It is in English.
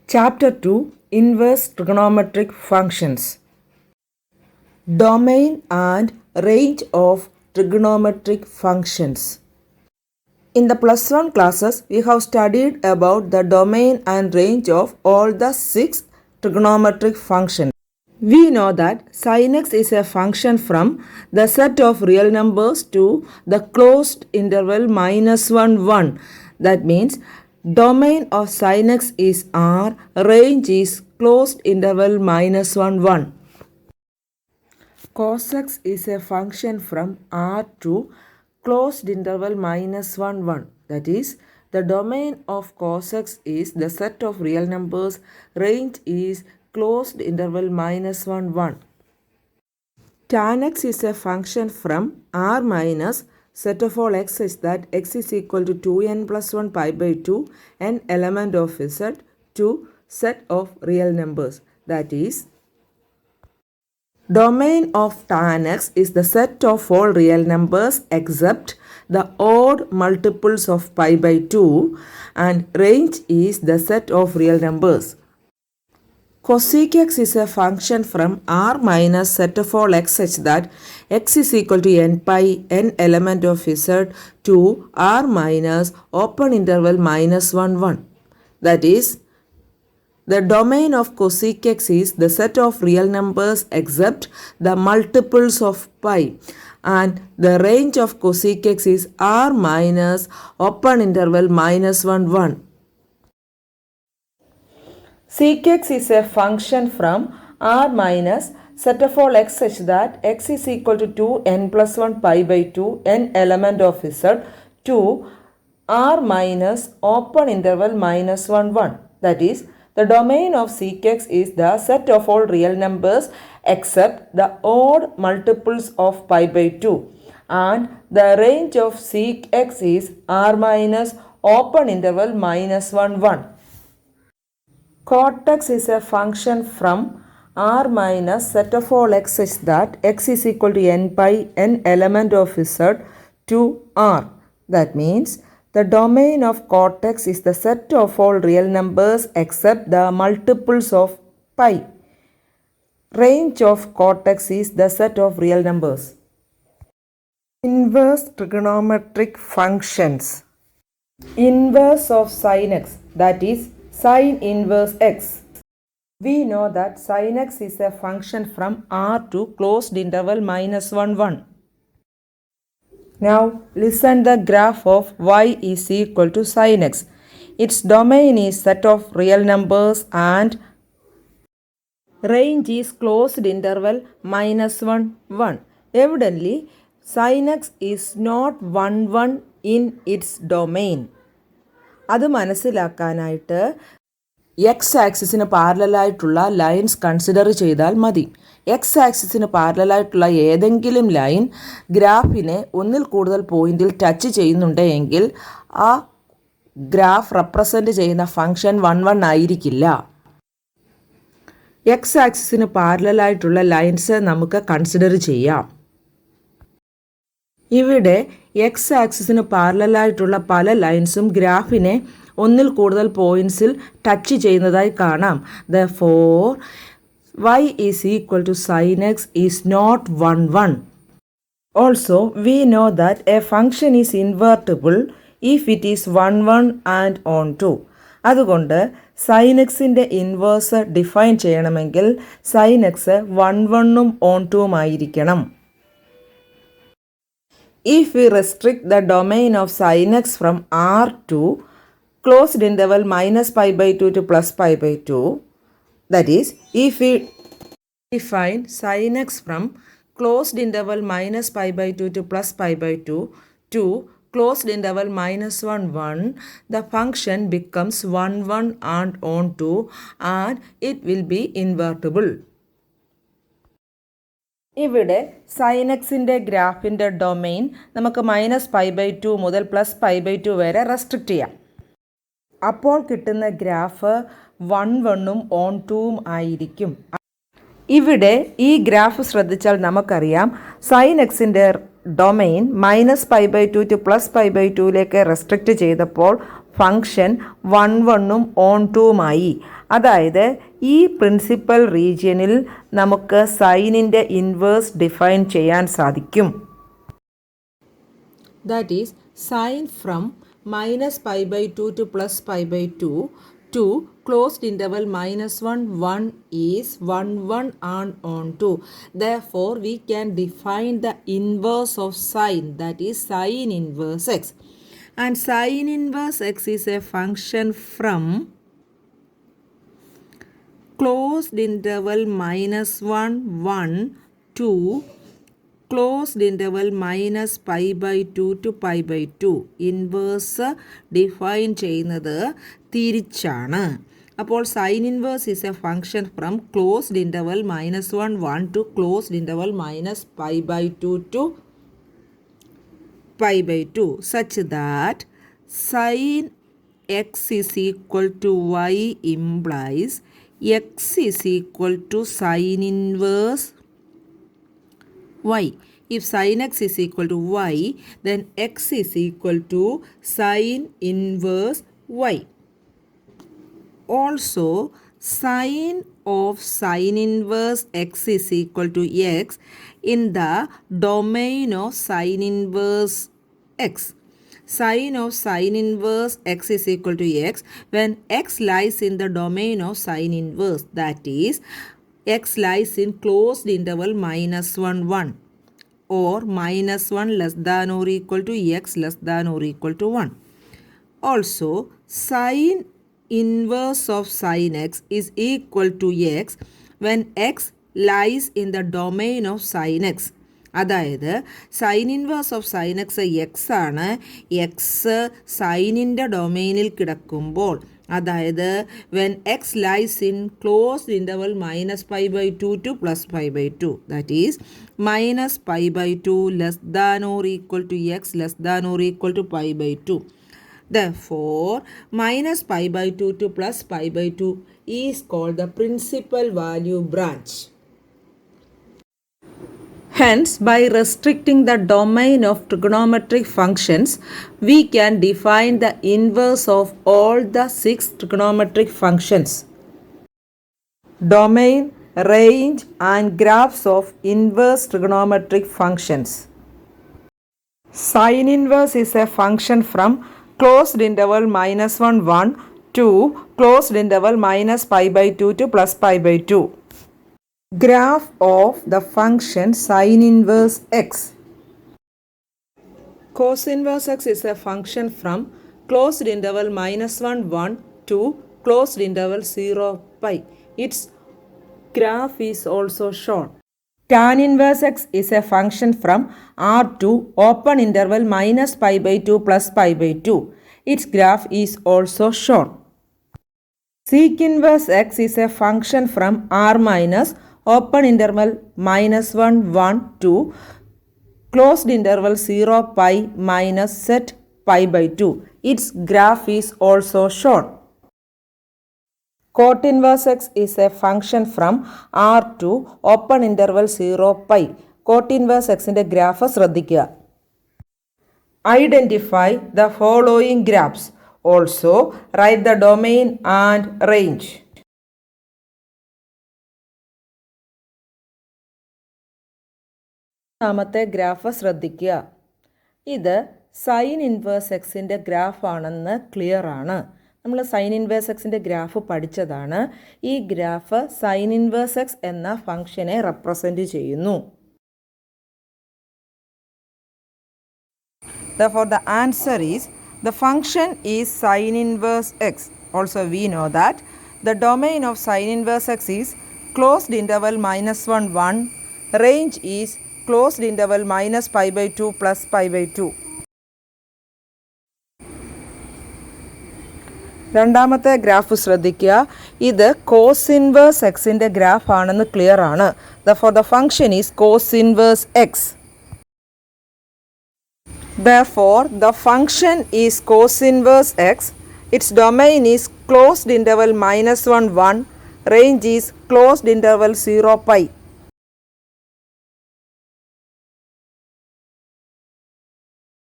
Chapter 2 Inverse Trigonometric Functions. Domain and range of trigonometric functions. In the plus 1 classes, we have studied about the domain and range of all the 6 trigonometric functions. We know that sin x is a function from the set of real numbers to the closed interval minus 1, 1. That means domain of sin x is R, range is closed interval minus 1, 1. Cos x is a function from R to closed interval minus 1, 1. That is, the domain of cos x is the set of real numbers, range is closed interval minus 1, 1. Tan x is a function from R minus set of all x such that x is equal to 2n plus 1 pi by 2 n element of z to set of real numbers. That is, domain of tan x is the set of all real numbers except the odd multiples of pi by 2 and range is the set of real numbers. Cosec x is a function from R minus set of all x such that x is equal to n pi n element of z to R minus open interval minus 1 1. That is, the domain of cosec x is the set of real numbers except the multiples of pi and the range of cosec x is R minus open interval minus 1 1. Sec x is a function from R minus set of all x such that x is equal to 2n plus 1 pi by 2 n element of z to R minus open interval minus 1 1. That is, the domain of sec x is the set of all real numbers except the odd multiples of pi by 2 and the range of sec x is R minus open interval minus 1 1. Cot x is a function from R minus set of all x such that x is equal to n pi n element of z to R. That means the domain of cot x is the set of all real numbers except the multiples of pi. Range of cot x is the set of real numbers. Inverse trigonometric functions. Inverse of sin x, that is sin inverse x. We know that sin x is a function from R to closed interval minus 1 1. Now listen the graph of y is equal to sin x. Its domain is set of real numbers and range is closed interval minus 1 1. Evidently, sin x is not 1 1 in its domain. അത് മനസ്സിലാക്കാനായിട്ട് X ആക്സിസിന് പാരലലായിട്ടുള്ള lines consider ചെയ്താൽ മതി. X ആക്സിസിന് പാരലലായിട്ടുള്ള ഏതെങ്കിലും line ഗ്രാഫിനെ ഒന്നിൽ കൂടുതൽ പോയിന്റിൽ touch ചെയ്യുന്നുണ്ടെങ്കിൽ ആ ഗ്രാഫ് റെപ്രസെൻ്റ് ചെയ്യുന്ന ഫംഗ്ഷൻ 1 1 ആയിരിക്കില്ല. എക്സ് ആക്സിസിന് പാരലലായിട്ടുള്ള ലൈൻസ് നമുക്ക് കൺസിഡർ ചെയ്യാം. ഇവിടെ എക്സ് ആക്സിസിന് പാരലലായിട്ടുള്ള പല ലൈൻസും ഗ്രാഫിനെ ഒന്നിൽ കൂടുതൽ പോയിൻറ്റ്സിൽ ടച്ച് ചെയ്യുന്നതായി കാണാം. Therefore, y is equal to sin x is not 1 1. Also, we know that a function is invertible if it is 1 1 and onto. അതുകൊണ്ട് sin xൻ്റെ ഇൻവേഴ്സ് ഡിഫൈൻ ചെയ്യണമെങ്കിൽ sin x 1 1ഉം ഓൺടുവും ആയിരിക്കണം. If we restrict the domain of sin x from R to closed interval minus pi by 2 to plus pi by 2, that is, if we define sin x from closed interval minus pi by 2 to plus pi by 2 to closed interval minus 1 1, the function becomes 1 1 and onto and it will be invertible. ഇവിടെ sign എക്സിൻ്റെ ഗ്രാഫിൻ്റെ domain നമുക്ക് minus pi by 2 മുതൽ plus pi by 2 വരെ restrict ചെയ്യാം. അപ്പോൾ കിട്ടുന്ന graph 1 1ഉം on 2ഉം ആയിരിക്കും. ഇവിടെ ഈ ഗ്രാഫ് ശ്രദ്ധിച്ചാൽ നമുക്കറിയാം സൈൻ എക്സിൻ്റെ ഡൊമെയിൻ -π/2 ടു +π/2ലേക്ക് റെസ്ട്രിക്റ്റ് ചെയ്തപ്പോൾ ഫംഗ്ഷൻ 1 1ഉം ഓൺ 2മായി. അതായത് ഈ പ്രിൻസിപ്പൽ റീജിയനിൽ നമുക്ക് സൈനിൻ്റെ ഇൻവേഴ്സ് ഡിഫൈൻ ചെയ്യാൻ സാധിക്കും. That is, sine from -π/2 to +π/2 to closed interval -1 1 is 1 1 and on 2. Therefore, we can define the inverse of sine, that is sine inverse x. And sine inverse x is a function from closed interval -1 1 to closed interval -π/2 to π/2. Inverse define ചെയ്യുന്നത് തിരിച്ചാണ്. അപ്പോൾ sine inverse is a function from closed interval -1 1 to closed interval -π/2 to π/2 such that sin x is equal to y implies x is equal to sin inverse y. If sin x is equal to y, then x is equal to sin inverse y. Also, sin of sin inverse x is equal to x in the domain of sin inverse x. Sin of sin inverse x is equal to x when x lies in the domain of sin inverse, that is, x lies in closed interval -1 1 or -1 less than or equal to x less than or equal to 1. Also, sin inverse of sin x is equal to x when x lies in the domain of sin x. അതായത് sine inverse of sine X X ആണ്. X സൈനിൻ്റെ ഡൊമെയിനിൽ കിടക്കുമ്പോൾ, അതായത് when X lies in closed interval -π/2 to +π/2, that is -π/2 less than or equal to X less than or equal to π/2. Therefore, -π/2 to +π/2 is called the principal value branch. Hence, by restricting the domain of trigonometric functions, we can define the inverse of all the 6 trigonometric functions. Domain, range and graphs of inverse trigonometric functions. Sin inverse is a function from closed interval -1 1 to closed interval -π/2 to +π/2. Graph of the function sin inverse x. Cos inverse x is a function from closed interval -1 1 to closed interval 0 pi. Its graph is also shown. Tan inverse x is a function from R to open interval -π/2 +π/2. Its graph is also shown. Sec inverse x is a function from R minus open interval -1 1 to closed interval 0 pi minus set π/2. Its graph is also shown. Cot inverse x is a function from R to open interval 0 pi. Cot inverse x ന്റെ graph ശ്രദ്ധിക്കുക. Identify the following graphs. Also, write the domain and range. രണ്ടാമത്തെ graph ശ്രദ്ധിക്കുക. ഇത് sine inverse എക്സിൻ്റെ ഗ്രാഫാണെന്ന് clear ആണ്. നമ്മൾ sine inverse എക്സിൻ്റെ graph പഠിച്ചതാണ്. ഈ ഗ്രാഫ് സൈൻ ഇൻവേഴ്സ് എക്സ് എന്ന ഫംഗ്ഷനെ റെപ്രസെൻ്റ് ചെയ്യുന്നു. Therefore, the answer is the function is sin inverse x. Also, we know that the domain of sin inverse x is closed interval -1 1. Range is closed interval -π/2 +π/2. രണ്ടാമത്തെ graph ശ്രദ്ധിക്കുക. ഇത് cos inverse എക്സിൻ്റെ graph ആണെന്ന് clear ആണ്. Therefore, the function is cos inverse x. Therefore, the function is cos inverse x. Its domain is closed interval -1 1. Range is closed interval 0 pi.